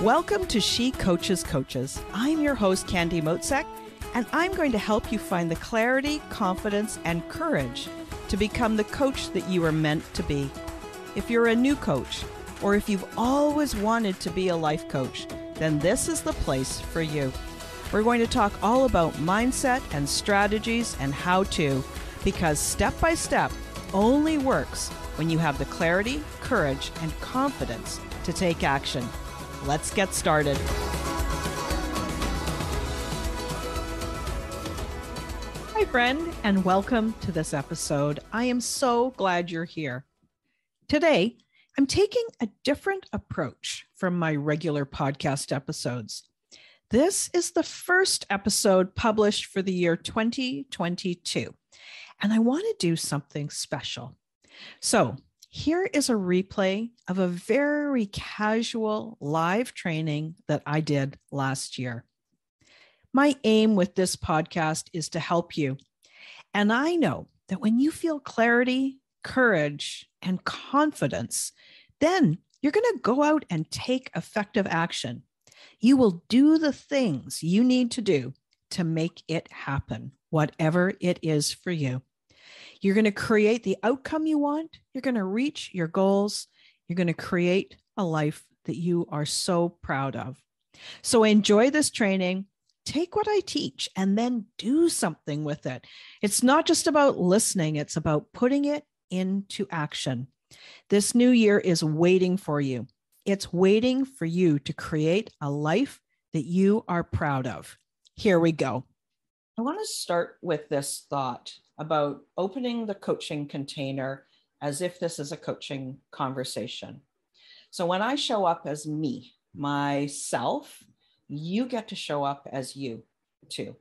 Welcome to She Coaches Coaches. I'm your host, Candy Motzek, and I'm going to help you find the clarity, confidence, and courage to become the coach that you are meant to be. If you're a new coach, or if you've always wanted to be a life coach, then this is the place for you. We're going to talk all about mindset and strategies and how to, because step by step only works when you have the clarity, courage, and confidence to take action. Let's get started. Hi, friend, and welcome to this episode. I am so glad you're here. Today, I'm taking a different approach from my regular podcast episodes. This is the first episode published for the year 2022, and I want to do something special. So here is a replay of a very casual live training that I did last year. My aim with this podcast is to help you. And I know that when you feel clarity, courage, and confidence, then you're going to go out and take effective action. You will do the things you need to do to make it happen, whatever it is for you. You're going to create the outcome you want. You're going to reach your goals. You're going to create a life that you are so proud of. So enjoy this training. Take what I teach and then do something with it. It's not just about listening. It's about putting it into action. This new year is waiting for you. It's waiting for you to create a life that you are proud of. Here we go. I want to start with this thought about opening the coaching container as if this is a coaching conversation. So when I show up as me, myself, you get to show up as you too.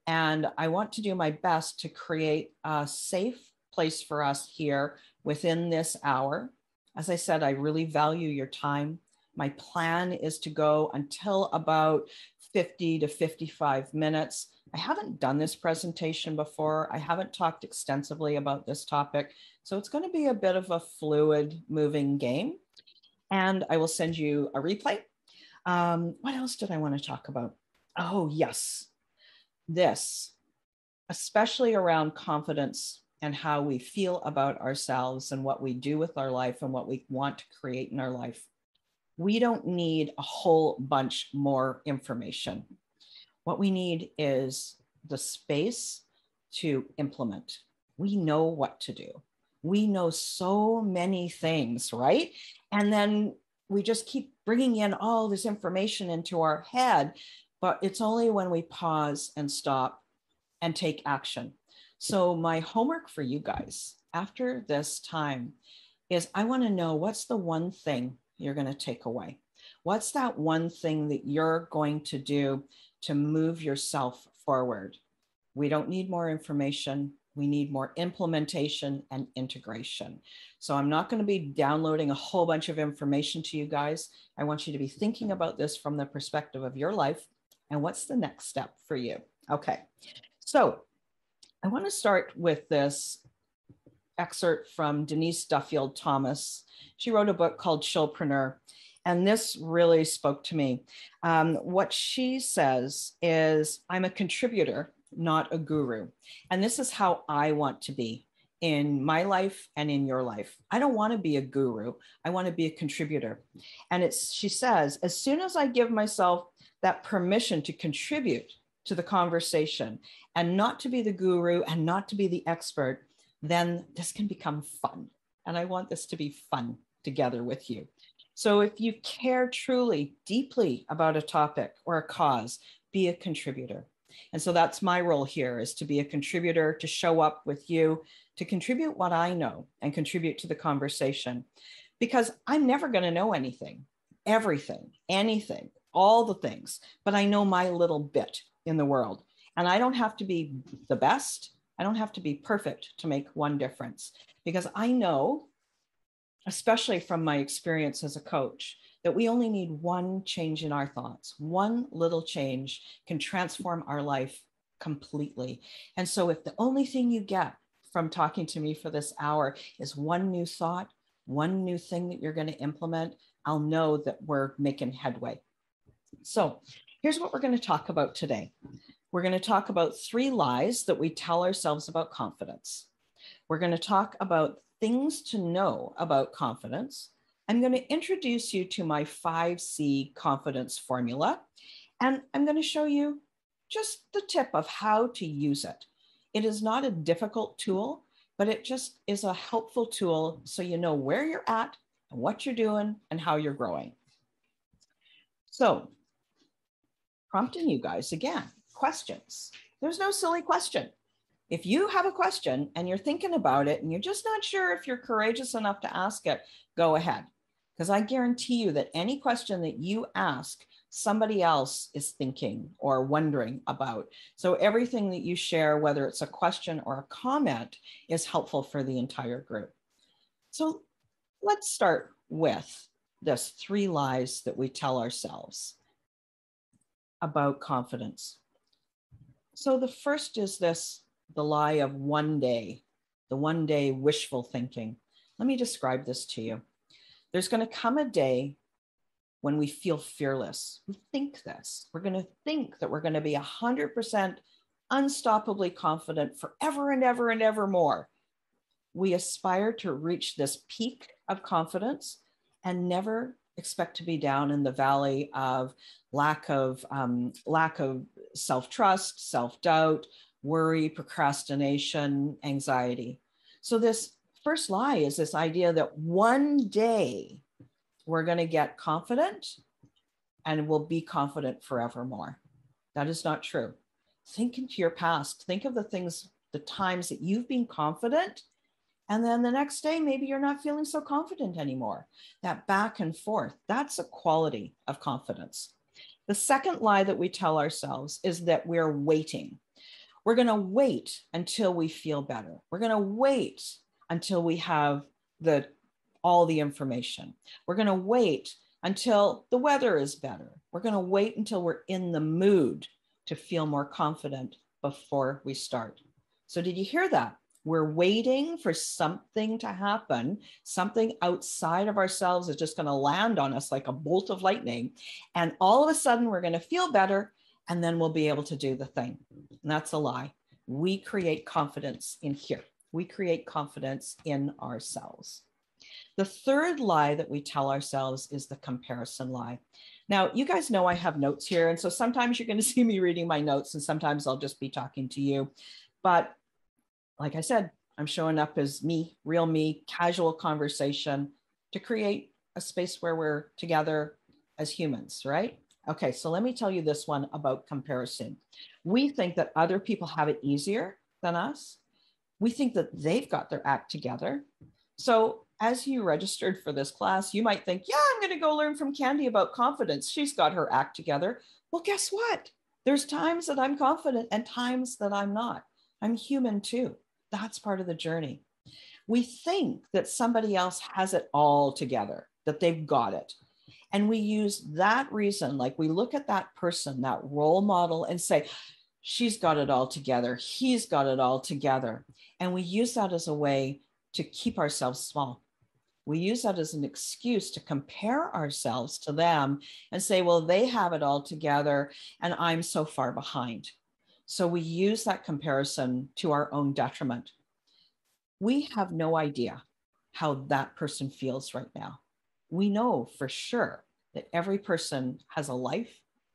And I want to do my best to create a safe place for us here within this hour. As I said, I really value your time. My plan is to go until about 50 to 55 minutes. I haven't done this presentation before. I haven't talked extensively about this topic. So it's going to be a bit of a fluid moving game. And I will send you a replay. What else did I want to talk about? Oh, yes. This, especially around confidence and how we feel about ourselves and what we do with our life and what we want to create in our life. We don't need a whole bunch more information. What we need is the space to implement. We know what to do. We know so many things, right? And then we just keep bringing in all this information into our head, but it's only when we pause and stop and take action. So my homework for you guys after this time is I want to know what's the one thing you're going to take away. What's that one thing that you're going to do to move yourself forward? We don't need more information. We need more implementation and integration. So I'm not going to be downloading a whole bunch of information to you guys. I want you to be thinking about this from the perspective of your life and what's the next step for you. Okay, so I want to start with this excerpt from Denise Duffield Thomas. She wrote a book called Chillpreneur. And this really spoke to me. What she says is, I'm a contributor, not a guru. And this is how I want to be in my life and in your life. I don't want to be a guru. I want to be a contributor. And she says, as soon as I give myself that permission to contribute to the conversation and not to be the guru and not to be the expert, then this can become fun. And I want this to be fun together with you. So if you care truly, deeply about a topic or a cause, be a contributor. And so that's my role here, is to be a contributor, to show up with you, to contribute what I know and contribute to the conversation. Because I'm never going to know anything, everything, anything, all the things, but I know my little bit in the world. And I don't have to be the best. I don't have to be perfect to make one difference, because I know, especially from my experience as a coach, that we only need one change in our thoughts. One little change can transform our life completely. And so if the only thing you get from talking to me for this hour is one new thought, one new thing that you're going to implement, I'll know that we're making headway. So here's what we're going to talk about today. We're going to talk about 3 lies that we tell ourselves about confidence. We're going to talk about things to know about confidence. I'm going to introduce you to my 5C confidence formula, and I'm going to show you just the tip of how to use it. It is not a difficult tool, but it just is a helpful tool so you know where you're at and what you're doing and how you're growing. So, prompting you guys again, questions. There's no silly question. If you have a question and you're thinking about it and you're just not sure if you're courageous enough to ask it, go ahead. Because I guarantee you that any question that you ask, somebody else is thinking or wondering about. So everything that you share, whether it's a question or a comment, is helpful for the entire group. So let's start with this 3 lies that we tell ourselves about confidence. So the first is this, the lie of one day, the one day wishful thinking. Let me describe this to you. There's going to come a day when we feel fearless. We think this. We're going to think that we're going to be 100% unstoppably confident forever and ever and ever more. We aspire to reach this peak of confidence and never expect to be down in the valley of lack of self-trust, self-doubt, worry, procrastination, anxiety. So this first lie is this idea that one day we're going to get confident and we'll be confident forevermore. That is not true. Think into your past. Think of the things, the times that you've been confident, and then the next day, maybe you're not feeling so confident anymore. That back and forth, that's a quality of confidence. The second lie that we tell ourselves is that we're waiting. We're going to wait until we feel better. We're going to wait until we have all the information. We're going to wait until the weather is better. We're going to wait until we're in the mood to feel more confident before we start. So did you hear that? We're waiting for something to happen. Something outside of ourselves is just going to land on us like a bolt of lightning. And all of a sudden we're going to feel better, and then we'll be able to do the thing. And that's a lie. We create confidence in here. We create confidence in ourselves. The third lie that we tell ourselves is the comparison lie. Now, you guys know I have notes here. And so sometimes you're going to see me reading my notes, and sometimes I'll just be talking to you. But like I said, I'm showing up as me, real me, casual conversation to create a space where we're together as humans, right? Okay, so let me tell you this one about comparison. We think that other people have it easier than us. We think that they've got their act together. So as you registered for this class, you might think, yeah, I'm going to go learn from Candy about confidence. She's got her act together. Well, guess what? There's times that I'm confident and times that I'm not. I'm human too. That's part of the journey. We think that somebody else has it all together, that they've got it. And we use that reason, like we look at that person, that role model, and say, she's got it all together. He's got it all together. And we use that as a way to keep ourselves small. We use that as an excuse to compare ourselves to them and say, well, they have it all together and I'm so far behind. So we use that comparison to our own detriment. We have no idea how that person feels right now. We know for sure that every person has a life.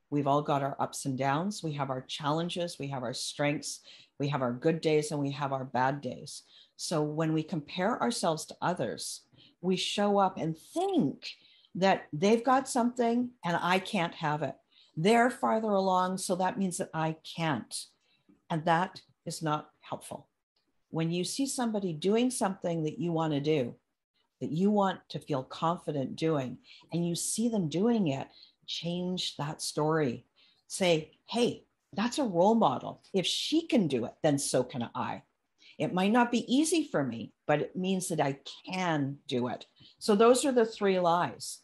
We've all got our ups and downs. We have our challenges. We have our strengths. We have our good days and we have our bad days. So when we compare ourselves to others, we show up and think that they've got something and I can't have it. They're farther along, so that means that I can't. And that is not helpful. When you see somebody doing something that you want to do, that you want to feel confident doing, and you see them doing it, change that story. Say, hey, that's a role model. If she can do it, then so can I. It might not be easy for me, but it means that I can do it. So those are the 3 lies.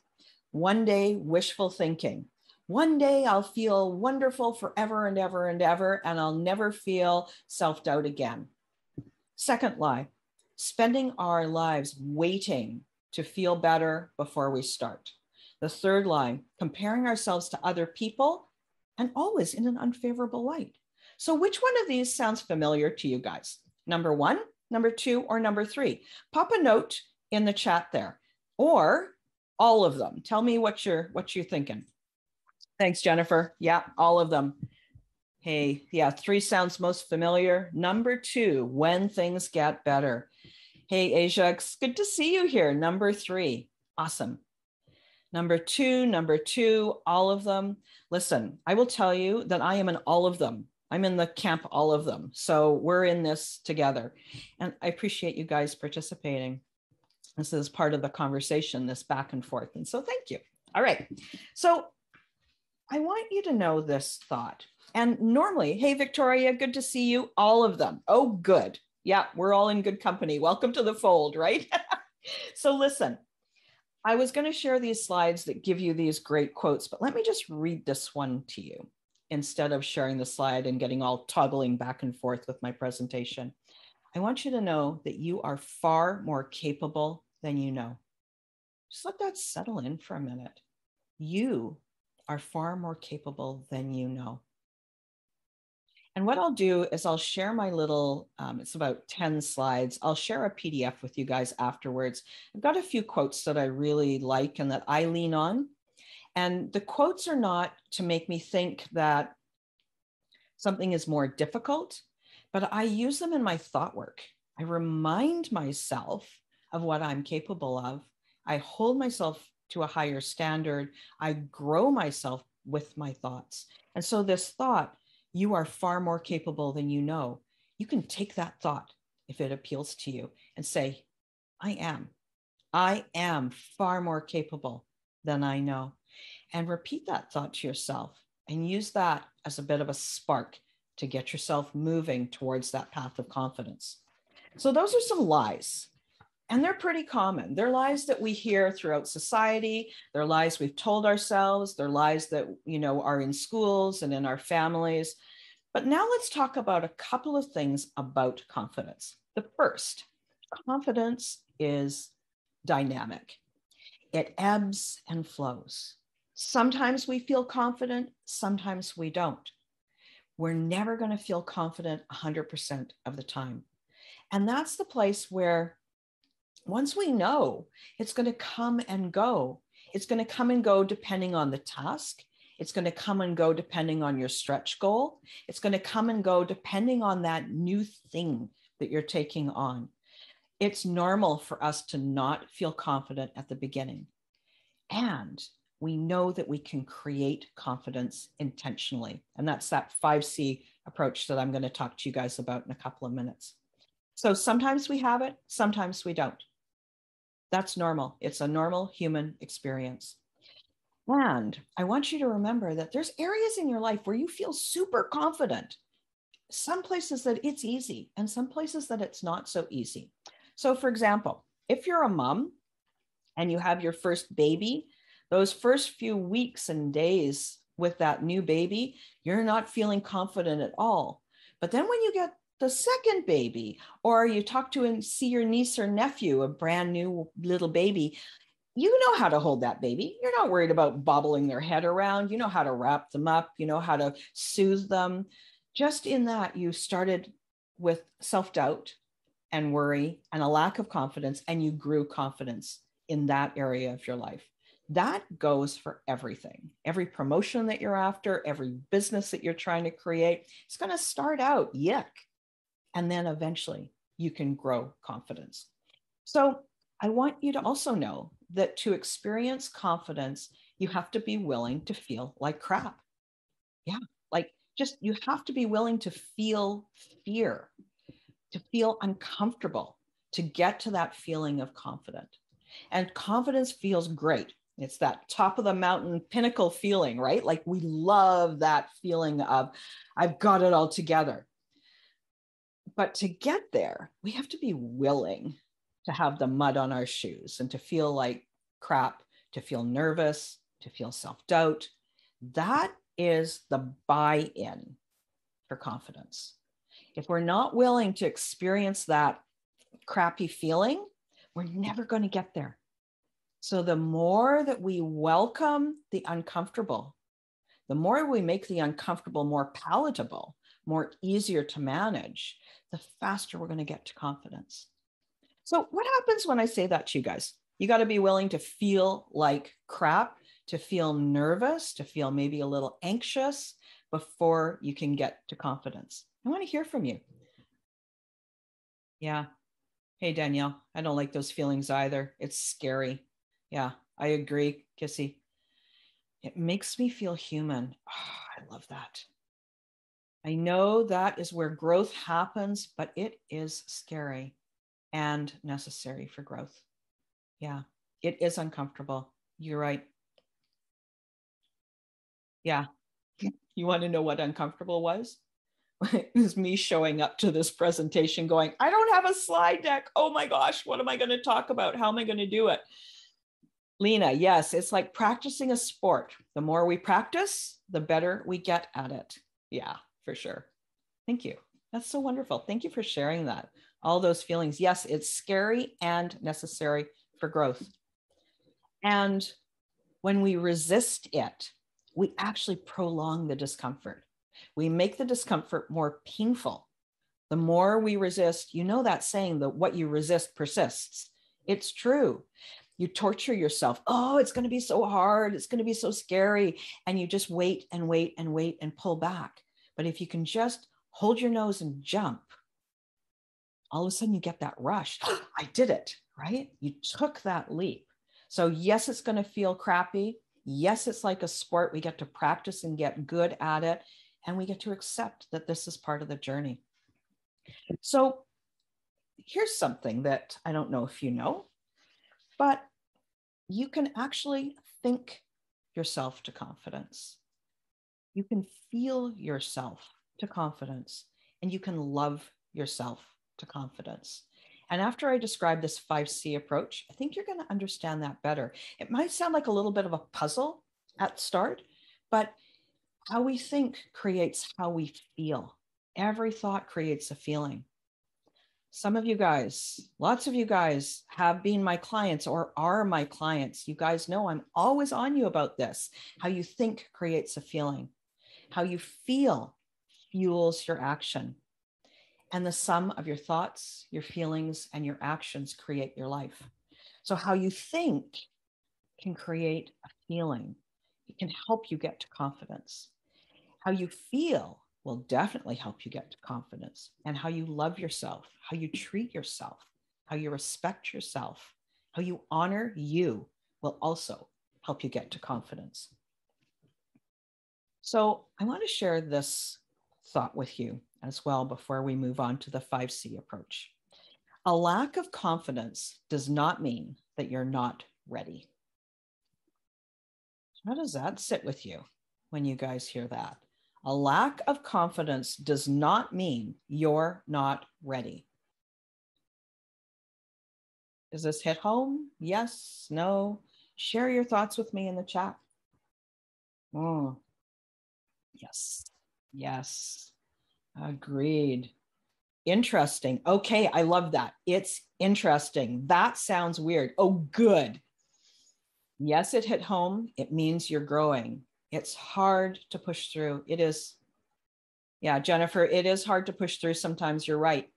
One day, wishful thinking. One day I'll feel wonderful forever and ever and ever, and I'll never feel self-doubt again. Second lie, spending our lives waiting to feel better before we start. The third line, comparing ourselves to other people and always in an unfavorable light. So which one of these sounds familiar to you guys? Number one, number two, or number three? Pop a note in the chat there, or all of them. Tell me what you're thinking. Thanks, Jennifer. Yeah, all of them. Hey, yeah, three sounds most familiar. Number two, when things get better. Hey, Ajax, good to see you here. Number three, awesome. Number two, all of them. Listen, I will tell you that I am in all of them. I'm in the camp, all of them. So we're in this together. And I appreciate you guys participating. This is part of the conversation, this back and forth. And so thank you. All right. So I want you to know this thought. And normally, hey, Victoria, good to see you. All of them. Oh, good. Yeah, we're all in good company. Welcome to the fold, right? So listen, I was going to share these slides that give you these great quotes, but let me just read this one to you instead of sharing the slide and getting all toggling back and forth with my presentation. I want you to know that you are far more capable than you know. Just let that settle in for a minute. You are far more capable than you know. And what I'll do is I'll share my little, it's about 10 slides. I'll share a PDF with you guys afterwards. I've got a few quotes that I really like and that I lean on. And the quotes are not to make me think that something is more difficult, but I use them in my thought work. I remind myself of what I'm capable of. I hold myself to a higher standard. I grow myself with my thoughts. And so this thought, you are far more capable than you know. You can take that thought if it appeals to you and say, I am far more capable than I know. And repeat that thought to yourself and use that as a bit of a spark to get yourself moving towards that path of confidence. So those are some lies. And they're pretty common. They're lies that we hear throughout society. They're lies we've told ourselves. They're lies that, are in schools and in our families. But now let's talk about a couple of things about confidence. The first, confidence is dynamic. It ebbs and flows. Sometimes we feel confident, sometimes we don't. We're never going to feel confident 100% of the time. And that's the place where once we know, it's going to come and go. It's going to come and go depending on the task. It's going to come and go depending on your stretch goal. It's going to come and go depending on that new thing that you're taking on. It's normal for us to not feel confident at the beginning. And we know that we can create confidence intentionally. And that's that 5C approach that I'm going to talk to you guys about in a couple of minutes. So sometimes we have it, sometimes we don't. That's normal. It's a normal human experience. And I want you to remember that there's areas in your life where you feel super confident. Some places that it's easy and some places that it's not so easy. So for example, if you're a mom and you have your first baby, those first few weeks and days with that new baby, you're not feeling confident at all. But then when you get the second baby, or you talk to and see your niece or nephew, a brand new little baby, you know how to hold that baby. You're not worried about bobbling their head around. You know how to wrap them up. You know how to soothe them. Just in that, you started with self-doubt and worry and a lack of confidence, and you grew confidence in that area of your life. That goes for everything. Every promotion that you're after, every business that you're trying to create, it's going to start out yuck. And then eventually you can grow confidence. So I want you to also know that to experience confidence, you have to be willing to feel like crap. Yeah, you have to be willing to feel fear, to feel uncomfortable, to get to that feeling of confidence. And confidence feels great. It's that top of the mountain pinnacle feeling, right? Like we love that feeling of, I've got it all together. But to get there, we have to be willing to have the mud on our shoes and to feel like crap, to feel nervous, to feel self-doubt. That is the buy-in for confidence. If we're not willing to experience that crappy feeling, we're never going to get there. So the more that we welcome the uncomfortable, the more we make the uncomfortable more palatable, more easier to manage, the faster we're going to get to confidence. So what happens when I say that to you guys? You got to be willing to feel like crap, to feel nervous, to feel maybe a little anxious before you can get to confidence. I want to hear from you. Yeah. Hey, Danielle, I don't like those feelings either. It's scary. Yeah, I agree, Kissy. It makes me feel human. Oh, I love that. I know that is where growth happens, but it is scary and necessary for growth. Yeah, it is uncomfortable. You're right. Yeah. You want to know what uncomfortable was? It was me showing up to this presentation going, I don't have a slide deck. Oh my gosh, what am I going to talk about? How am I going to do it? Lena, yes, it's like practicing a sport. The more we practice, the better we get at it. Yeah, for sure. Thank you. That's so wonderful. Thank you for sharing that. All those feelings. Yes, it's scary and necessary for growth. And when we resist it, we actually prolong the discomfort. We make the discomfort more painful. The more we resist, you know that saying that what you resist persists. It's true. You torture yourself. Oh, it's going to be so hard. It's going to be so scary. And you just wait and wait and wait and pull back. But if you can just hold your nose and jump, all of a sudden you get that rush. I did it, right? You took that leap. So yes, it's going to feel crappy. Yes, it's like a sport. We get to practice and get good at it. And we get to accept that this is part of the journey. So here's something that I don't know if you know, but you can actually think yourself to confidence. You can feel yourself to confidence, and you can love yourself to confidence. And after I describe this 5C approach, I think you're going to understand that better. It might sound like a little bit of a puzzle at the start, but how we think creates how we feel. Every thought creates a feeling. Some of you guys, lots of you guys have been my clients or are my clients. You guys know I'm always on you about this. How you think creates a feeling. How you feel fuels your action. And the sum of your thoughts, your feelings, and your actions create your life. So how you think can create a feeling. It can help you get to confidence. How you feel will definitely help you get to confidence, and how you love yourself, how you treat yourself, how you respect yourself, how you honor you will also help you get to confidence. So I want to share this thought with you as well before we move on to the 5C approach. A lack of confidence does not mean that you're not ready. How does that sit with you when you guys hear that? A lack of confidence does not mean you're not ready. Does this hit home? Yes, no? Share your thoughts with me in the chat. Oh, yes, yes, agreed. Interesting. Okay, I love that. It's interesting. That sounds weird. Oh, good. Yes, it hit home. It means you're growing. It's hard to push through. It is. Yeah, Jennifer, it is hard to push through. Sometimes you're right.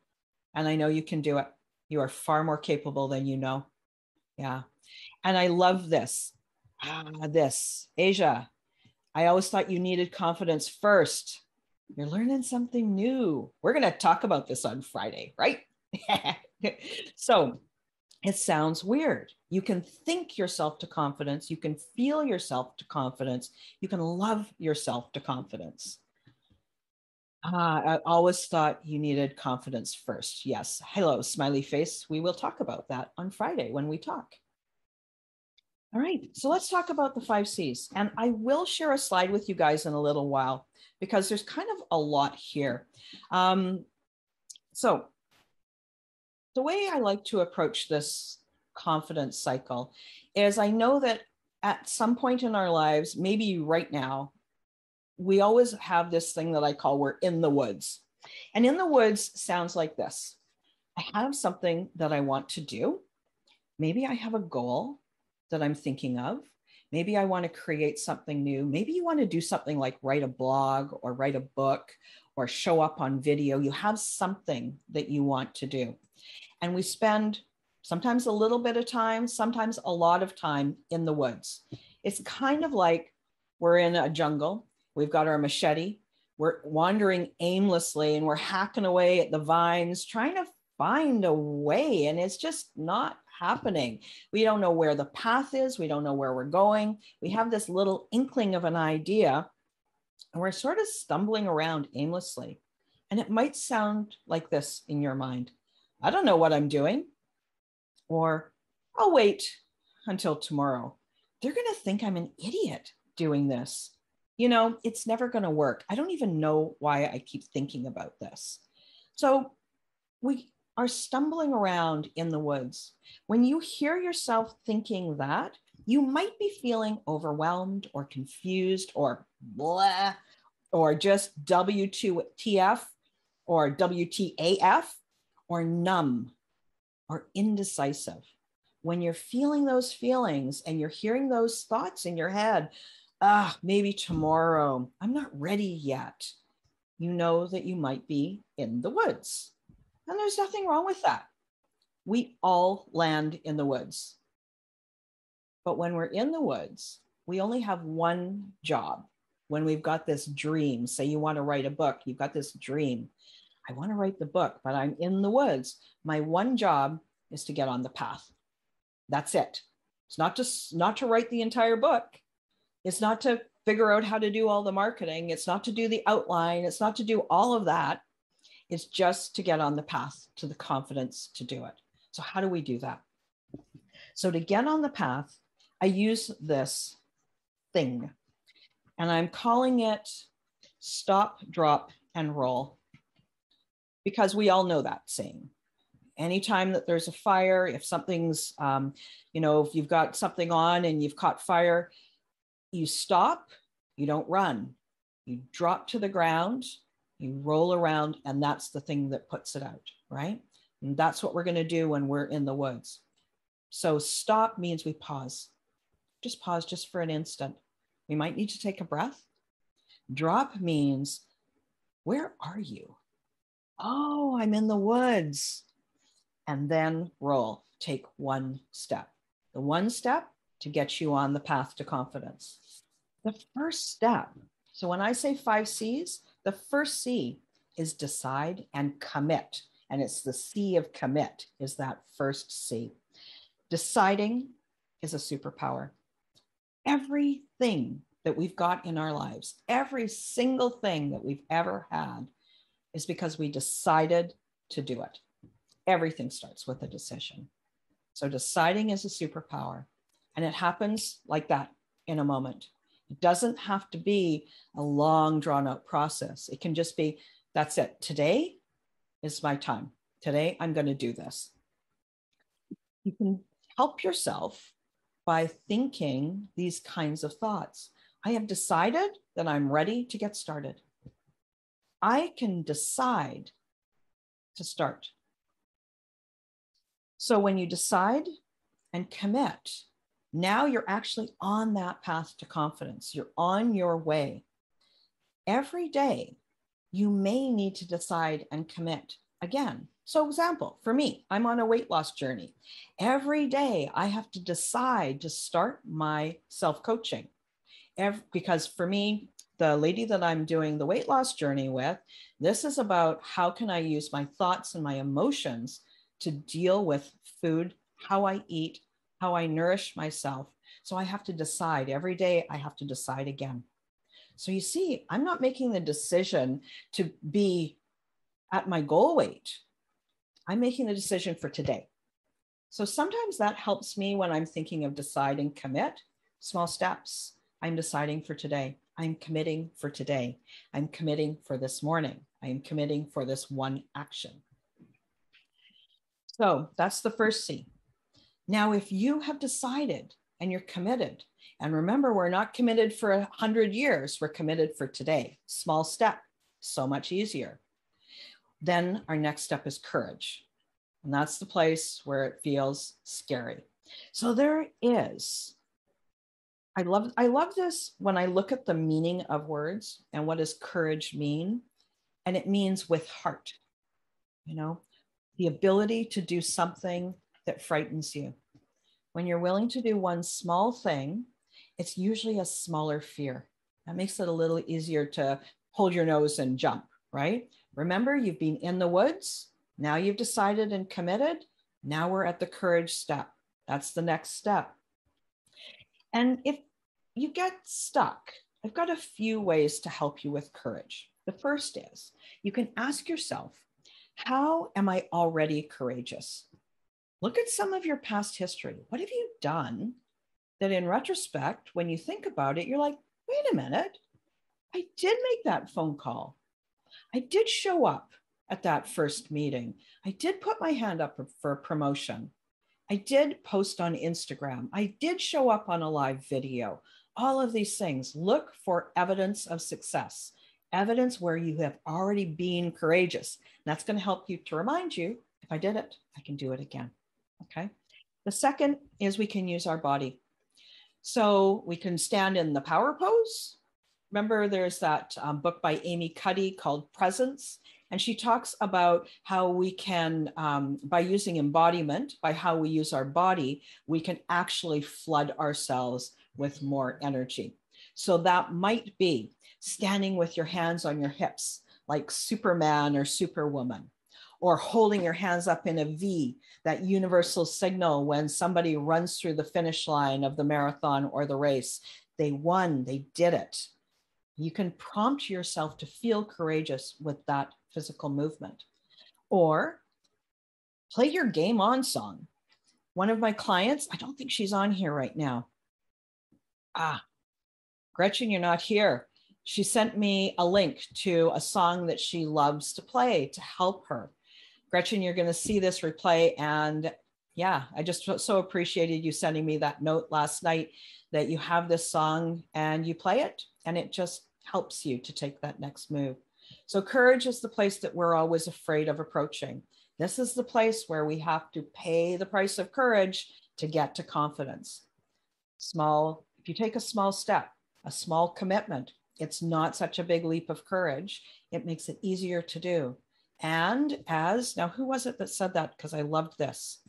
And I know you can do it. You are far more capable than you know. Yeah. And I love this. This. Asia, I always thought you needed confidence first. You're learning something new. We're going to talk about this on Friday, right? So it sounds weird. You can think yourself to confidence. You can feel yourself to confidence. You can love yourself to confidence. I always thought you needed confidence first. Yes. Hello, smiley face. We will talk about that on Friday when we talk. All right. So let's talk about the 5Cs. And I will share a slide with you guys in a little while because there's kind of a lot here. So the way I like to approach this confidence cycle is I know that at some point in our lives, maybe right now, we always have this thing that I call we're in the woods. And in the woods sounds like this. I have something that I want to do. Maybe I have a goal that I'm thinking of. Maybe I want to create something new. Maybe you want to do something like write a blog or write a book or show up on video. You have something that you want to do. And we spend sometimes a little bit of time, sometimes a lot of time in the woods. It's kind of like we're in a jungle. We've got our machete. We're wandering aimlessly and we're hacking away at the vines, trying to find a way. And it's just not happening. We don't know where the path is. We don't know where we're going. We have this little inkling of an idea and we're sort of stumbling around aimlessly. And it might sound like this in your mind. I don't know what I'm doing. Or I'll wait until tomorrow. They're going to think I'm an idiot doing this. You know, it's never going to work. I don't even know why I keep thinking about this. So we are stumbling around in the woods. When you hear yourself thinking that, you might be feeling overwhelmed or confused or blah, or just WTF or WTAF or numb or indecisive. When you're feeling those feelings and you're hearing those thoughts in your head, maybe tomorrow, I'm not ready yet. You know that you might be in the woods. And there's nothing wrong with that. We all land in the woods. But when we're in the woods, we only have one job. When we've got this dream, say you want to write a book, you've got this dream. I want to write the book, but I'm in the woods. My one job is to get on the path. That's it. It's not to write the entire book. It's not to figure out how to do all the marketing. It's not to do the outline. It's not to do all of that. It's just to get on the path to the confidence to do it. So how do we do that? So to get on the path, I use this thing, and I'm calling it stop, drop, and roll, because we all know that saying. Anytime that there's a fire, if something's, if you've got something on and you've caught fire, you stop, you don't run, you drop to the ground, you roll around, and that's the thing that puts it out, right? And that's what we're going to do when we're in the woods. So stop means we pause. Just pause just for an instant. We might need to take a breath. Drop means, where are you? Oh, I'm in the woods. And then roll, take one step. The one step to get you on the path to confidence. The first step, so when I say 5 C's, the first C is decide and commit. And it's the C of commit is that first C. Deciding is a superpower. Everything that we've got in our lives, every single thing that we've ever had is because we decided to do it. Everything starts with a decision. So deciding is a superpower, and it happens like that in a moment. It doesn't have to be a long drawn out process. It can just be, that's it. Today is my time. Today, I'm going to do this. You can help yourself by thinking these kinds of thoughts. I have decided that I'm ready to get started. I can decide to start. So when you decide and commit, now you're actually on that path to confidence. You're on your way. Every day, you may need to decide and commit again. So example, for me, I'm on a weight loss journey. Every day I have to decide to start my self-coaching. Because for me, the lady that I'm doing the weight loss journey with, this is about how can I use my thoughts and my emotions to deal with food, how I eat, how I nourish myself. So I have to decide every day. I have to decide again. So you see, I'm not making the decision to be at my goal weight. I'm making the decision for today. So sometimes that helps me when I'm thinking of decide and commit. Small steps. I'm deciding for today. I'm committing for today. I'm committing for this morning. I am committing for this one action. So that's the first C. Now, if you have decided and you're committed, and remember, we're not committed for 100 years. We're committed for today. Small step, so much easier. Then our next step is courage. And that's the place where it feels scary. So there is, I love this when I look at the meaning of words and what does courage mean? And it means with heart, you know, the ability to do something that frightens you. When you're willing to do one small thing, it's usually a smaller fear. That makes it a little easier to hold your nose and jump, right? Remember, you've been in the woods. Now you've decided and committed. Now we're at the courage step. That's the next step. And if you get stuck, I've got a few ways to help you with courage. The first is you can ask yourself, how am I already courageous? Look at some of your past history. What have you done that in retrospect, when you think about it, you're like, wait a minute, I did make that phone call. I did show up at that first meeting. I did put my hand up for a promotion. I did post on Instagram. I did show up on a live video. All of these things. Look for evidence of success, evidence where you have already been courageous. And that's going to help you to remind you, if I did it, I can do it again. Okay. The second is we can use our body. So we can stand in the power pose. Remember, there's that book by Amy Cuddy called Presence. And she talks about how we can, by using embodiment, by how we use our body, we can actually flood ourselves with more energy. So that might be standing with your hands on your hips, like Superman or Superwoman, or holding your hands up in a V, that universal signal when somebody runs through the finish line of the marathon or the race. They won, they did it. You can prompt yourself to feel courageous with that physical movement. Or play your game on song. One of my clients, I don't think she's on here right now. Gretchen, you're not here. She sent me a link to a song that she loves to play to help her. Gretchen, you're going to see this replay. And yeah, I just so appreciated you sending me that note last night that you have this song and you play it, and it just helps you to take that next move. So courage is the place that we're always afraid of approaching. This is the place where we have to pay the price of courage to get to confidence. If you take a small step, a small commitment, it's not such a big leap of courage. It makes it easier to do. And now who was it that said that? Because I loved this.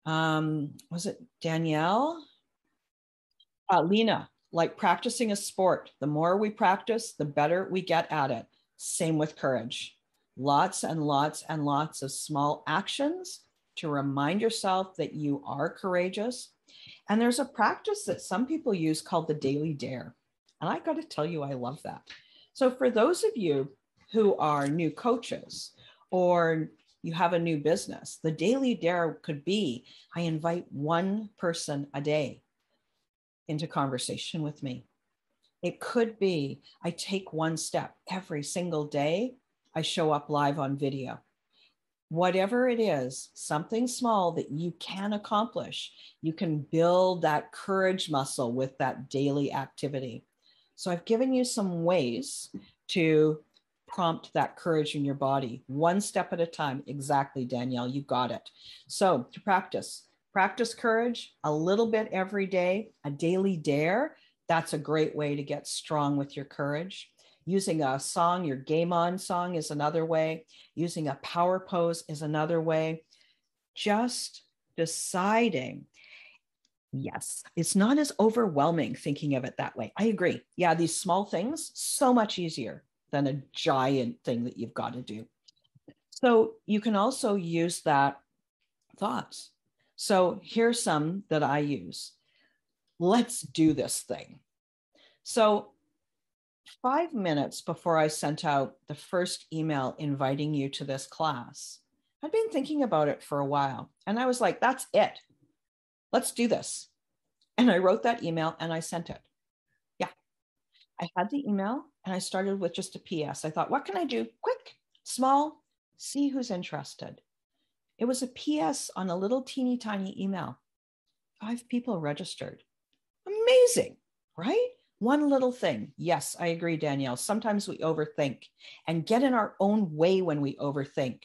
Was it Danielle? Lena, like practicing a sport. The more we practice, the better we get at it. Same with courage. Lots and lots and lots of small actions to remind yourself that you are courageous. And there's a practice that some people use called the daily dare. And I got to tell you, I love that. So for those of you who are new coaches or you have a new business, the daily dare could be, I invite one person a day into conversation with me. It could be, I take one step every single day. I show up live on video. Whatever it is, something small that you can accomplish, you can build that courage muscle with that daily activity. So I've given you some ways to prompt that courage in your body, one step at a time. Exactly, Danielle, you got it. So to practice courage a little bit every day, a daily dare. That's a great way to get strong with your courage. Using a song, your game on song is another way. Using a power pose is another way. Just deciding. Yes, it's not as overwhelming thinking of it that way. I agree. Yeah, these small things, so much easier than a giant thing that you've got to do. So you can also use that thoughts. So here's some that I use. Let's do this thing. So 5 minutes before I sent out the first email inviting you to this class, I'd been thinking about it for a while. And I was like, that's it. Let's do this. And I wrote that email and I sent it. Yeah, I had the email and I started with just a PS. I thought, what can I do? Quick, small, see who's interested. It was a PS on a little teeny tiny email. 5 people registered. Amazing, right? One little thing. Yes, I agree, Danielle. Sometimes we overthink and get in our own way when we overthink.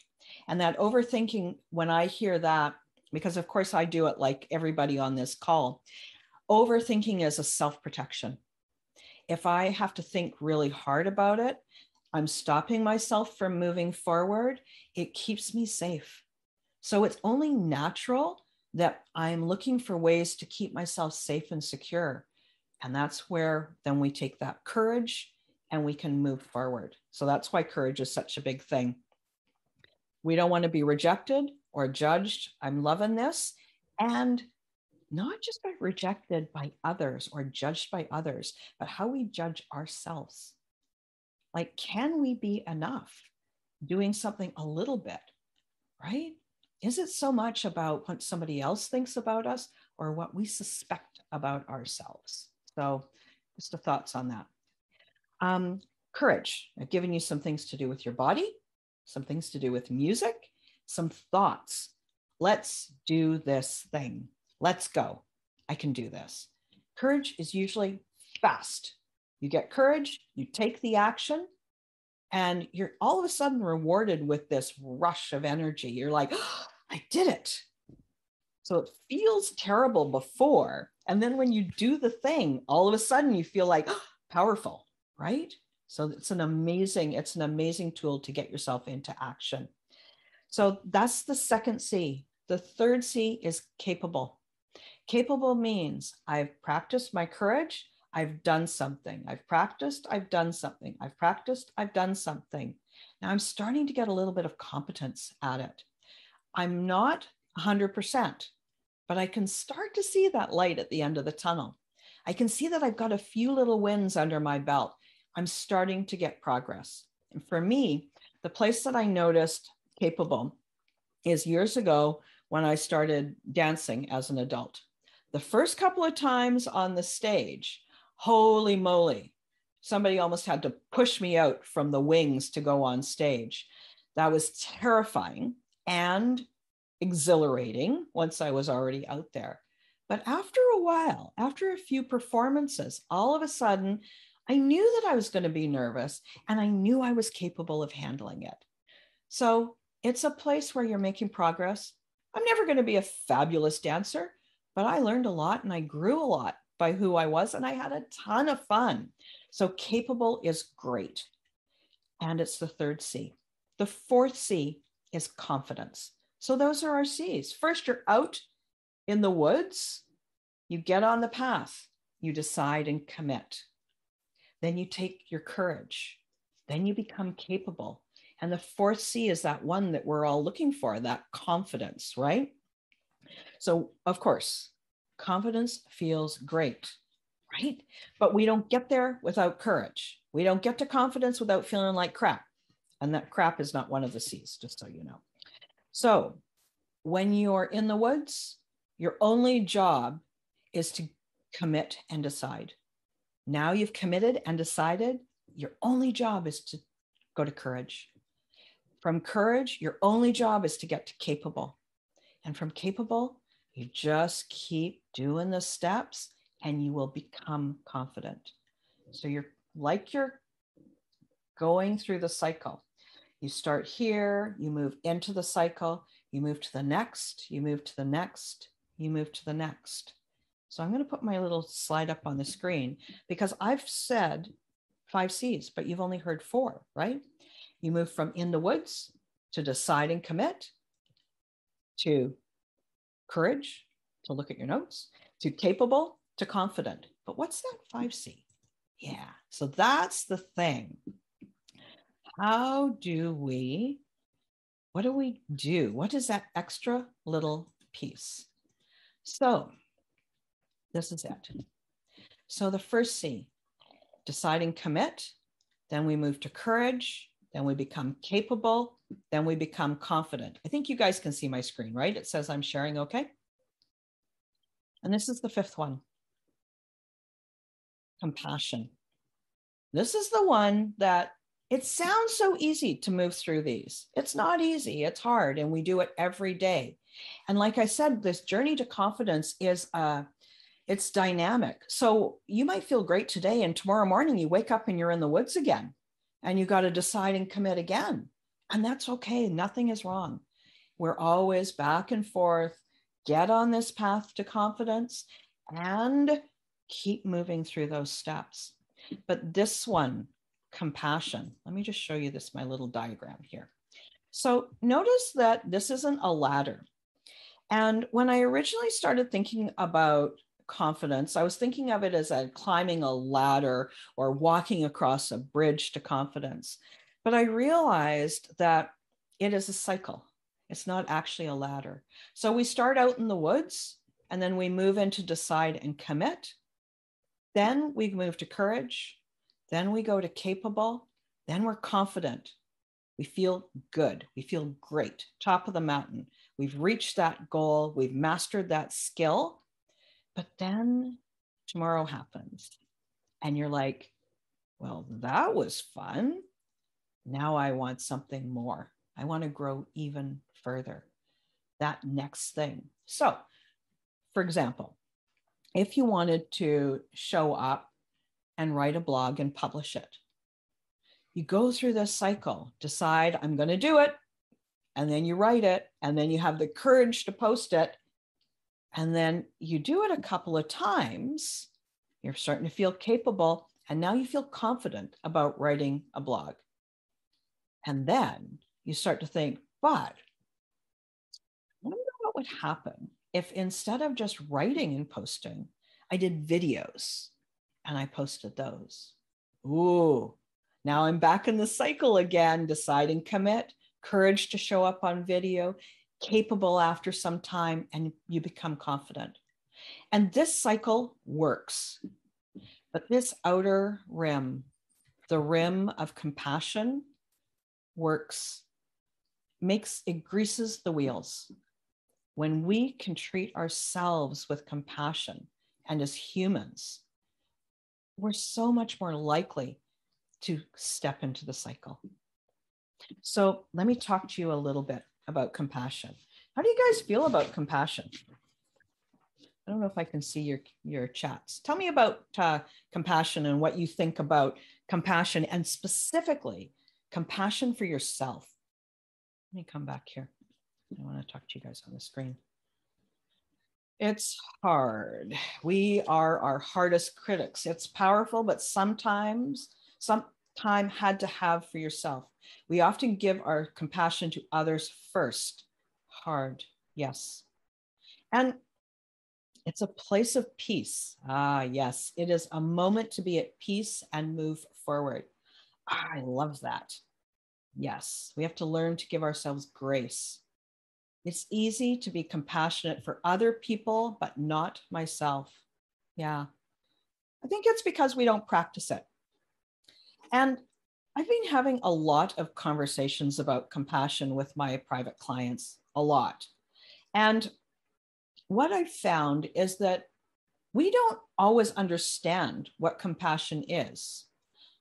And that overthinking, when I hear that, because of course I do it like everybody on this call. Overthinking is a self-protection. If I have to think really hard about it, I'm stopping myself from moving forward. It keeps me safe. So it's only natural that I'm looking for ways to keep myself safe and secure. And that's where then we take that courage and we can move forward. So that's why courage is such a big thing. We don't want to be rejected or judged. I'm loving this. And not just by rejected by others or judged by others, but how we judge ourselves. Like, can we be enough doing something a little bit, right? Is it so much about what somebody else thinks about us or what we suspect about ourselves? So just the thoughts on that. Courage. I've given you some things to do with your body, some things to do with music, some thoughts. Let's do this thing. Let's go. I can do this. Courage is usually fast. You get courage, you take the action, and you're all of a sudden rewarded with this rush of energy. You're like, oh, I did it. So it feels terrible before. And then when you do the thing, all of a sudden you feel like, oh, powerful, right? So it's an amazing tool to get yourself into action. So that's the second C. The third C is capable. Capable means I've practiced my courage. I've done something. I've practiced. I've done something. I've practiced. I've done something. Now I'm starting to get a little bit of competence at it. I'm not 100%, but I can start to see that light at the end of the tunnel. I can see that I've got a few little wins under my belt. I'm starting to get progress. And for me, the place that I noticed capable is years ago when I started dancing as an adult. The first couple of times on the stage, holy moly, somebody almost had to push me out from the wings to go on stage. That was terrifying and exhilarating once I was already out there. But after a while, after a few performances, all of a sudden, I knew that I was going to be nervous and I knew I was capable of handling it. So it's a place where you're making progress. I'm never going to be a fabulous dancer, but I learned a lot and I grew a lot by who I was and I had a ton of fun. So capable is great. And it's the third C. The fourth C is confidence. So those are our C's. First, you're out in the woods. You get on the path. You decide and commit. Then you take your courage. Then you become capable. And the fourth C is that one that we're all looking for, that confidence, right? So, of course, confidence feels great, right? But we don't get there without courage. We don't get to confidence without feeling like crap. And that crap is not one of the C's, just so you know. So when you're in the woods, your only job is to commit and decide. Now you've committed and decided, your only job is to go to courage. From courage, your only job is to get to capable. And from capable, you just keep doing the steps and you will become confident. So you're going through the cycle. You start here, you move into the cycle, you move to the next, you move to the next, you move to the next. So I'm going to put my little slide up on the screen because I've said 5 C's, but you've only heard 4, right? You move from in the woods to decide and commit, to courage, to look at your notes, to capable, to confident. But what's that 5C? Yeah, so that's the thing. What do we do? What is that extra little piece? So this is it. So the first C, decide and commit. Then we move to courage. Then we become capable. Then we become confident. I think you guys can see my screen, right? It says I'm sharing, okay? And this is the 5th one. Compassion. This is the one that it sounds so easy to move through these. It's not easy, it's hard, and we do it every day. And like I said, this journey to confidence is it's dynamic. So you might feel great today, and tomorrow morning you wake up and you're in the woods again, and you got to decide and commit again. And that's okay, nothing is wrong. We're always back and forth, get on this path to confidence and keep moving through those steps. But this one, compassion, let me just show you this, my little diagram here. So notice that this isn't a ladder. And when I originally started thinking about confidence, I was thinking of it as climbing a ladder or walking across a bridge to confidence. But I realized that it is a cycle. It's not actually a ladder. So we start out in the woods, and then we move into decide and commit. Then we move to courage. Then we go to capable. Then we're confident. We feel good. We feel great. Top of the mountain. We've reached that goal. We've mastered that skill. But then tomorrow happens. And you're like, well, that was fun. Now I want something more. I want to grow even further. That next thing. So, for example, if you wanted to show up and write a blog and publish it, you go through this cycle, decide I'm going to do it, and then you write it, and then you have the courage to post it, and then you do it a couple of times, you're starting to feel capable, and now you feel confident about writing a blog. And then you start to think, but I wonder what would happen if instead of just writing and posting, I did videos and I posted those. Ooh, now I'm back in the cycle again, decide and commit, courage to show up on video, capable after some time, and you become confident. And this cycle works. But this outer rim, the rim of compassion, works, it greases the wheels. When we can treat ourselves with compassion and as humans, we're so much more likely to step into the cycle. So let me talk to you a little bit about compassion. How do you guys feel about compassion? I don't know if I can see your chats. Tell me about compassion and what you think about compassion, and specifically compassion for yourself. Let me come back here. I want to talk to you guys on the screen. It's hard. We are our hardest critics. It's powerful, but sometimes some time had to have for yourself. We often give our compassion to others first. Hard, yes. And it's a place of peace. Ah, yes, it is a moment to be at peace and move forward. Ah, I love that. Yes, we have to learn to give ourselves grace. It's easy to be compassionate for other people, but not myself. Yeah, I think it's because we don't practice it. And I've been having a lot of conversations about compassion with my private clients, a lot. And what I've found is that we don't always understand what compassion is.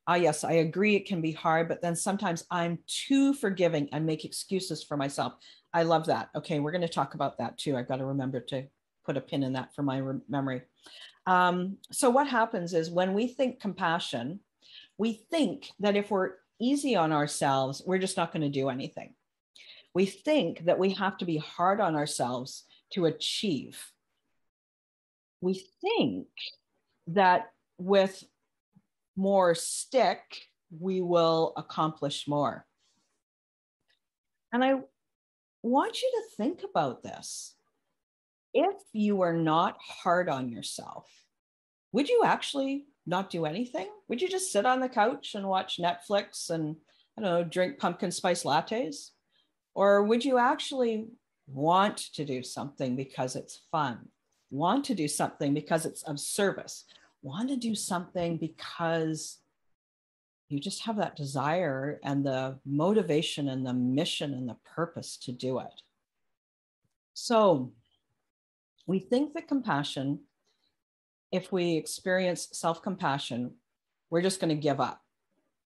Ah, yes, I agree it can be hard, but then sometimes I'm too forgiving and make excuses for myself. I love that. Okay, we're going to talk about that too. I've got to remember to put a pin in that for my memory. So what happens is when we think compassion, we think that if we're easy on ourselves, we're just not going to do anything. We think that we have to be hard on ourselves to achieve. We think that with more stick, we will accomplish more. And I want you to think about this. If you were not hard on yourself, would you actually not do anything? Would you just sit on the couch and watch Netflix and, I don't know, drink pumpkin spice lattes? Or would you actually want to do something because it's fun? Want to do something because it's of service? Want to do something because you just have that desire and the motivation and the mission and the purpose to do it. So we think that compassion, if we experience self-compassion, we're just going to give up.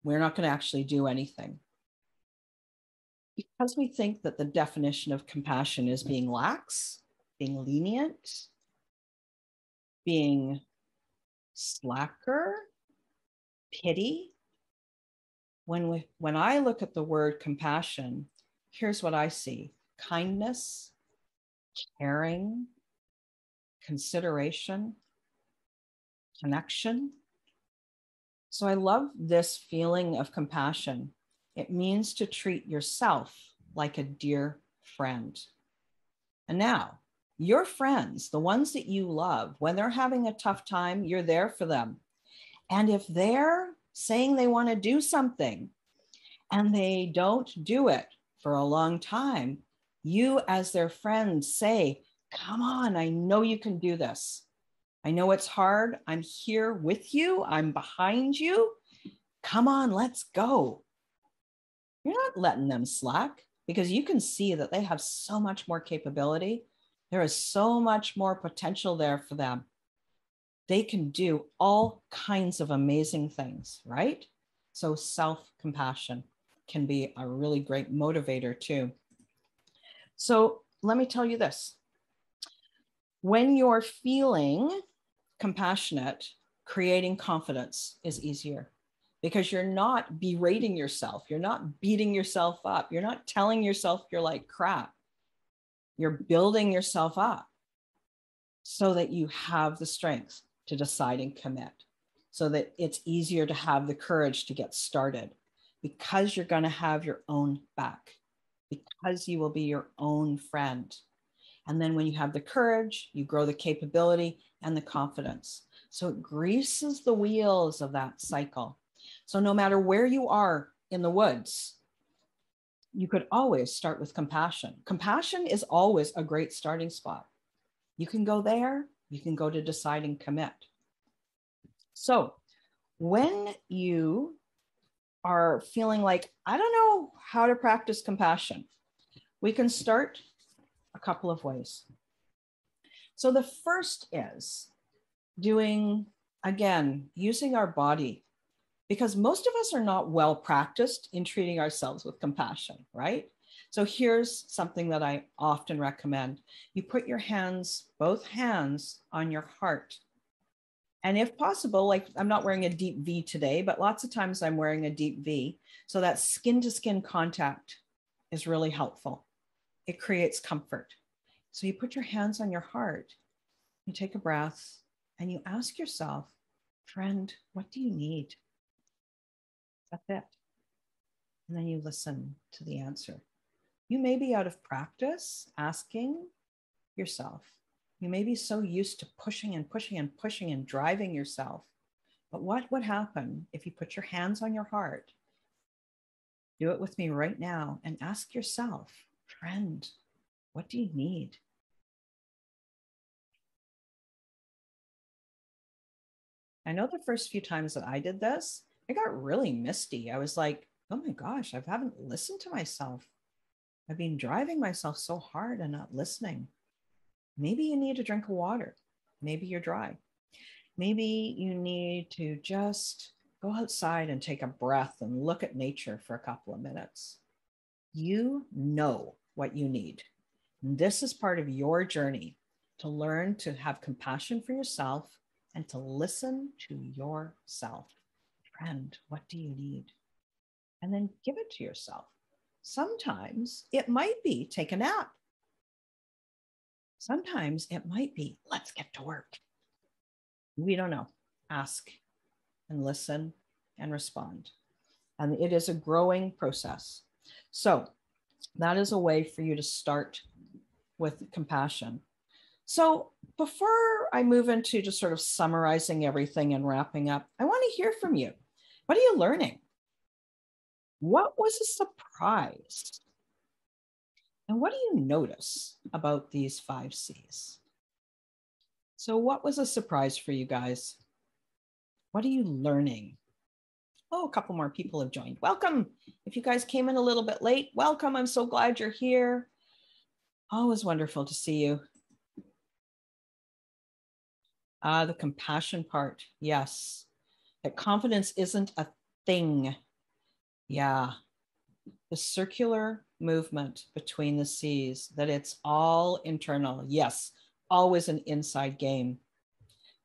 We're not going to actually do anything. Because we think that the definition of compassion is being lax, being lenient, being slacker, pity. When I look at the word compassion, here's what I see: kindness, caring, consideration, connection. So I love this feeling of compassion. It means to treat yourself like a dear friend. And now, your friends, the ones that you love, when they're having a tough time, you're there for them. And if they're saying they want to do something and they don't do it for a long time, you as their friend say, come on, I know you can do this. I know it's hard. I'm here with you. I'm behind you. Come on, let's go. You're not letting them slack because you can see that they have so much more capability. There is so much more potential there for them. They can do all kinds of amazing things, right? So self-compassion can be a really great motivator too. So let me tell you this. When you're feeling compassionate, creating confidence is easier because you're not berating yourself. You're not beating yourself up. You're not telling yourself you're like crap. You're building yourself up so that you have the strength to decide and commit, so that it's easier to have the courage to get started because you're going to have your own back, because you will be your own friend. And then when you have the courage, you grow the capability and the confidence. So it greases the wheels of that cycle. So no matter where you are in the woods, you could always start with compassion. Compassion is always a great starting spot. You can go there, you can go to decide and commit. So when you are feeling like, I don't know how to practice compassion, we can start a couple of ways. So the first is doing, again, using our body, because most of us are not well practiced in treating ourselves with compassion, right? So here's something that I often recommend. You put your hands, both hands, on your heart. And if possible, like I'm not wearing a deep V today, but lots of times I'm wearing a deep V. So that skin to skin contact is really helpful. It creates comfort. So you put your hands on your heart, you take a breath, and you ask yourself, friend, what do you need? That's it. And then you listen to the answer. You may be out of practice asking yourself. You may be so used to pushing and pushing and pushing and driving yourself. But what would happen if you put your hands on your heart? Do it with me right now and ask yourself, friend, what do you need? I know the first few times that I did this, I got really misty. I was like, oh my gosh, I haven't listened to myself. I've been driving myself so hard and not listening. Maybe you need a drink of water. Maybe you're dry. Maybe you need to just go outside and take a breath and look at nature for a couple of minutes. You know what you need. And this is part of your journey to learn to have compassion for yourself and to listen to yourself. Friend, what do you need? And then give it to yourself. Sometimes it might be take a nap. Sometimes it might be let's get to work. We don't know. Ask and listen and respond. And it is a growing process. So that is a way for you to start with compassion. So before I move into just sort of summarizing everything and wrapping up, I want to hear from you. What are you learning? What was a surprise? And what do you notice about these 5 C's? So what was a surprise for you guys? What are you learning? Oh, a couple more people have joined. Welcome. If you guys came in a little bit late, welcome. I'm so glad you're here. Always wonderful to see you. The compassion part. Yes. That confidence isn't a thing. Yeah. The circular movement between the C's, that it's all internal. Yes. Always an inside game.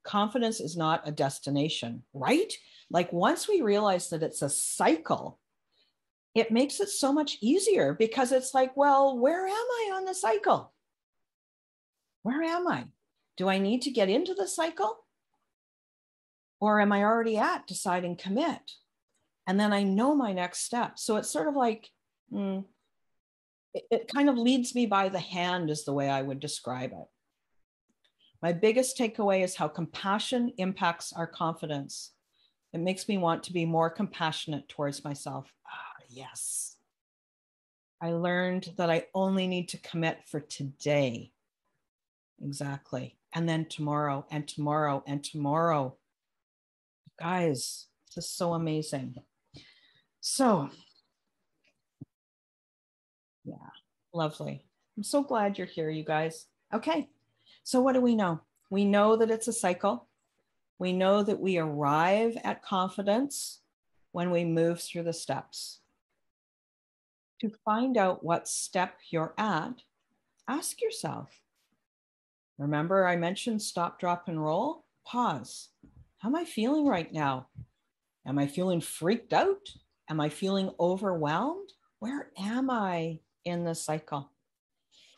Confidence is not a destination, right? Like once we realize that it's a cycle, it makes it so much easier because it's like, well, where am I on the cycle? Where am I? Do I need to get into the cycle? Or am I already at decide and commit? And then I know my next step. So it's sort of like, it kind of leads me by the hand is the way I would describe it. My biggest takeaway is how compassion impacts our confidence. It makes me want to be more compassionate towards myself. Yes. I learned that I only need to commit for today. Exactly. And then tomorrow and tomorrow and tomorrow. Guys, this is so amazing. So, yeah, lovely. I'm so glad you're here, you guys. Okay. So what do we know? We know that it's a cycle. We know that we arrive at confidence when we move through the steps. To find out what step you're at, ask yourself. Remember, I mentioned stop, drop, and roll? Pause. How am I feeling right now? Am I feeling freaked out? Am I feeling overwhelmed? Where am I in the cycle?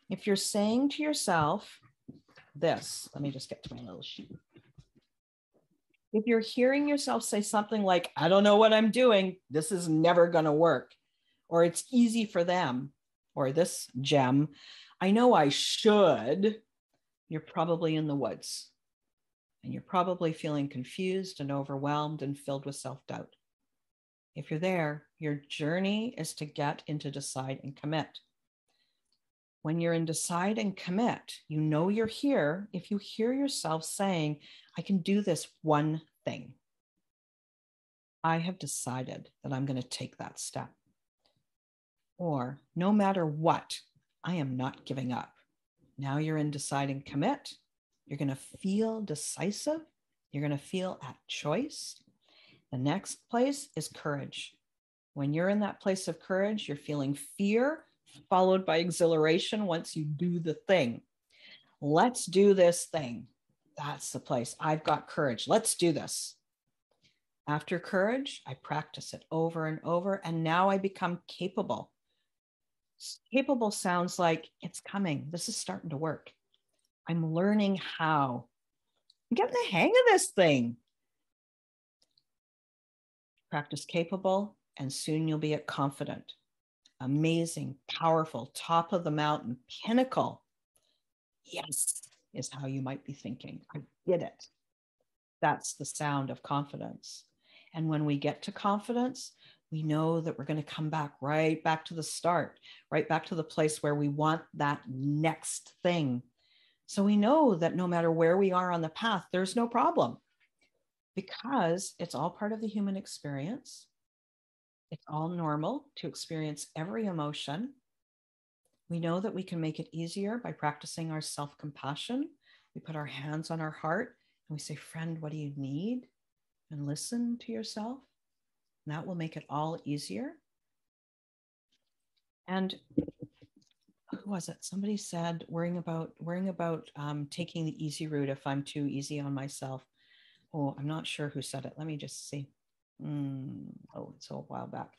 If you're saying to yourself this, let me just get to my little sheet. If you're hearing yourself say something like, I don't know what I'm doing, this is never going to work, or it's easy for them, or this gem, I know I should, you're probably in the woods. And you're probably feeling confused and overwhelmed and filled with self-doubt. If you're there, your journey is to get into decide and commit. When you're in decide and commit, you know you're here if you hear yourself saying, I can do this one thing. I have decided that I'm going to take that step. Or no matter what, I am not giving up. Now you're in decide and commit. You're going to feel decisive. You're going to feel at choice. The next place is courage. When you're in that place of courage, you're feeling fear followed by exhilaration once you do the thing. Let's do this thing. That's the place. I've got courage. Let's do this. After courage, I practice it over and over, and now I become capable. Capable sounds like it's coming. This is starting to work. I'm learning how. I'm getting the hang of this thing. Practice capable, and soon you'll be at confident. Amazing, powerful, top of the mountain, pinnacle. Yes, is how you might be thinking. I did it. That's the sound of confidence. And when we get to confidence, we know that we're going to come back right back to the start, right back to the place where we want that next thing. So we know that no matter where we are on the path, there's no problem because it's all part of the human experience. It's all normal to experience every emotion. We know that we can make it easier by practicing our self-compassion. We put our hands on our heart and we say, friend, what do you need? And listen to yourself. And that will make it all easier. And who was it? Somebody said, worrying about taking the easy route if I'm too easy on myself. Oh, I'm not sure who said it. Let me just see. It's a while back.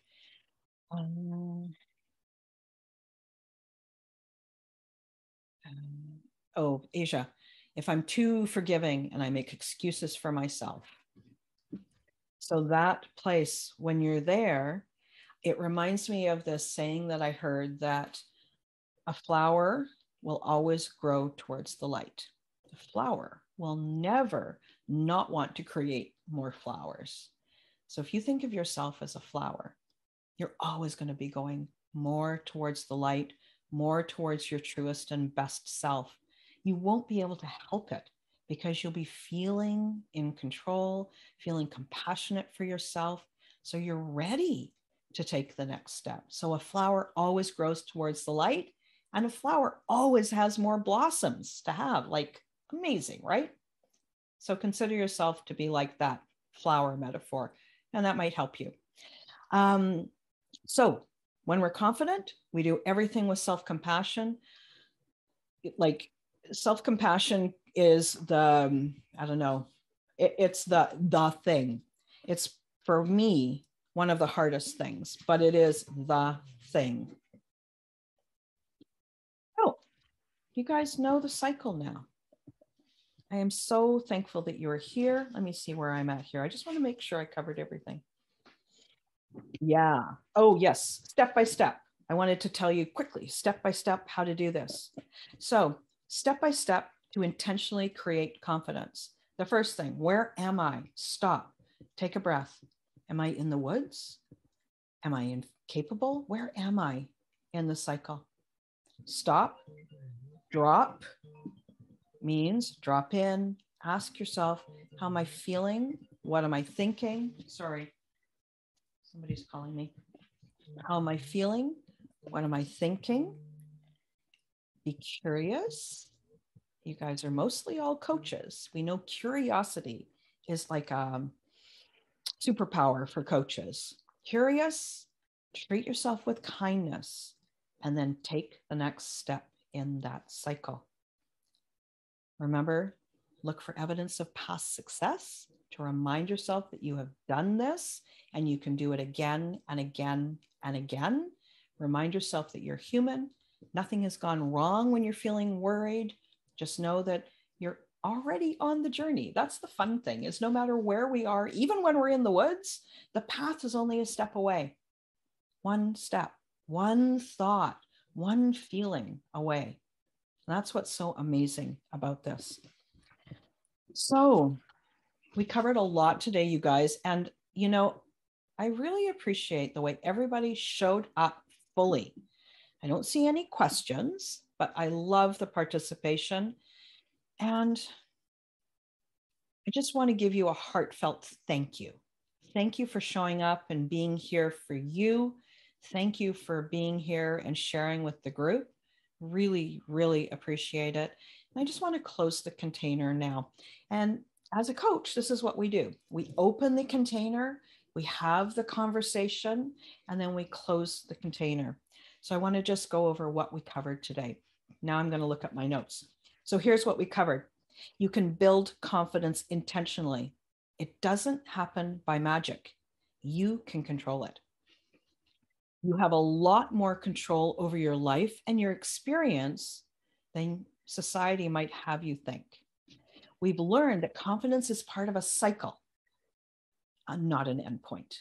Asia, if I'm too forgiving and I make excuses for myself. So that place, when you're there, it reminds me of this saying that I heard that a flower will always grow towards the light. A flower will never not want to create more flowers. So if you think of yourself as a flower, you're always going to be going more towards the light, more towards your truest and best self. You won't be able to help it because you'll be feeling in control, feeling compassionate for yourself. So you're ready to take the next step. So a flower always grows towards the light, and a flower always has more blossoms to have. Like, amazing, right? So consider yourself to be like that flower metaphor, and that might help you. So when we're confident, we do everything with self-compassion. Like, self-compassion is the, I don't know, it's the thing. It's, for me, one of the hardest things, but it is the thing. Oh, You guys know the cycle now. I am so thankful that you're here. Let me see where I'm at here. I just want to make sure I covered everything. Yeah. Oh, yes. Step by step. I wanted to tell you quickly, step by step, how to do this. So step by step to intentionally create confidence. The first thing, where am I? Stop. Take a breath. Am I in the woods? Am I incapable? Where am I in the cycle? Stop. Drop means drop in. Ask yourself, how am I feeling? What am I thinking? Sorry, somebody's calling me. How am I feeling? What am I thinking? Be curious. You guys are mostly all coaches. We know curiosity is like a superpower for coaches. Curious, treat yourself with kindness, and then take the next step in that cycle. Remember, look for evidence of past success to remind yourself that you have done this and you can do it again and again and again. Remind yourself that you're human. Nothing has gone wrong when you're feeling worried. Just know that you're already on the journey. That's the fun thing, is no matter where we are, even when we're in the woods, the path is only a step away. One step, one thought, one feeling away. And that's what's so amazing about this. So we covered a lot today, you guys. And, you know, I really appreciate the way everybody showed up fully. I don't see any questions, but I love the participation. And I just want to give you a heartfelt thank you. Thank you for showing up and being here for you. Thank you for being here and sharing with the group. Really, really appreciate it. And I just want to close the container now. And as a coach, this is what we do. We open the container, we have the conversation, and then we close the container. So I want to just go over what we covered today. Now I'm going to look at my notes. So here's what we covered. You can build confidence intentionally. It doesn't happen by magic. You can control it. You have a lot more control over your life and your experience than society might have you think. We've learned that confidence is part of a cycle, not an endpoint.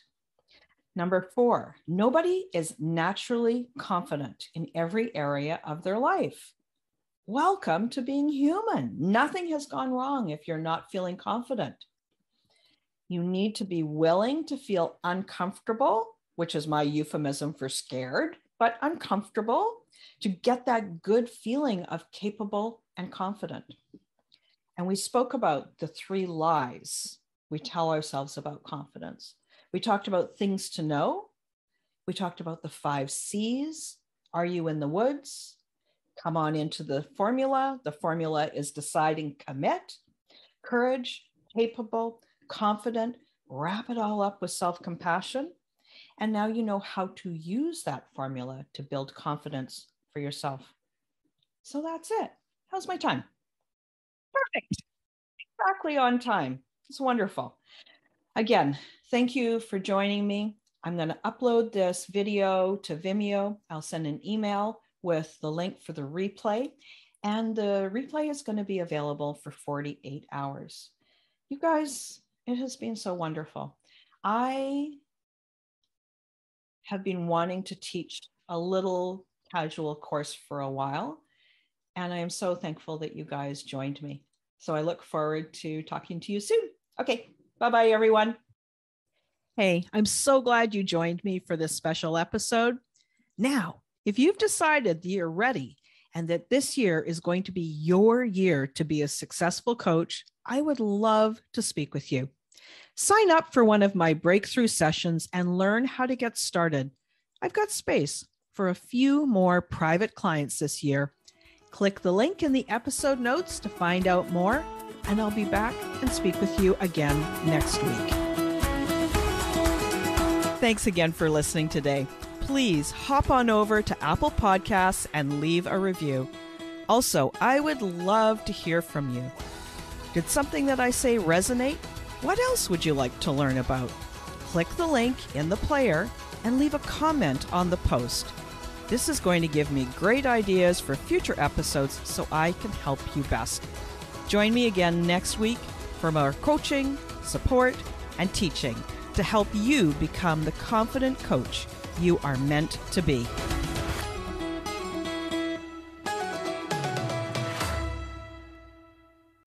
Number 4, nobody is naturally confident in every area of their life. Welcome to being human. Nothing has gone wrong if you're not feeling confident. You need to be willing to feel uncomfortable, which is my euphemism for scared, but uncomfortable, to get that good feeling of capable and confident. And we spoke about the 3 lies we tell ourselves about confidence. We talked about things to know. We talked about the 5 C's. Are you in the woods? Come on into the formula. The formula is deciding, commit, courage, capable, confident, wrap it all up with self-compassion. And now you know how to use that formula to build confidence for yourself. So that's it. How's my time? Perfect. Exactly on time. It's wonderful. Again, thank you for joining me. I'm going to upload this video to Vimeo. I'll send an email with the link for the replay. And the replay is going to be available for 48 hours. You guys, it has been so wonderful. I have been wanting to teach a little casual course for a while, and I am so thankful that you guys joined me. So I look forward to talking to you soon. Okay, bye-bye, everyone. Hey, I'm so glad you joined me for this special episode. Now, if you've decided that you're ready and that this year is going to be your year to be a successful coach, I would love to speak with you. Sign up for one of my breakthrough sessions and learn how to get started. I've got space for a few more private clients this year. Click the link in the episode notes to find out more, and I'll be back and speak with you again next week. Thanks again for listening today. Please hop on over to Apple Podcasts and leave a review. Also, I would love to hear from you. Did something that I say resonate? What else would you like to learn about? Click the link in the player and leave a comment on the post. This is going to give me great ideas for future episodes so I can help you best. Join me again next week for more coaching, support, and teaching to help you become the confident coach you are meant to be.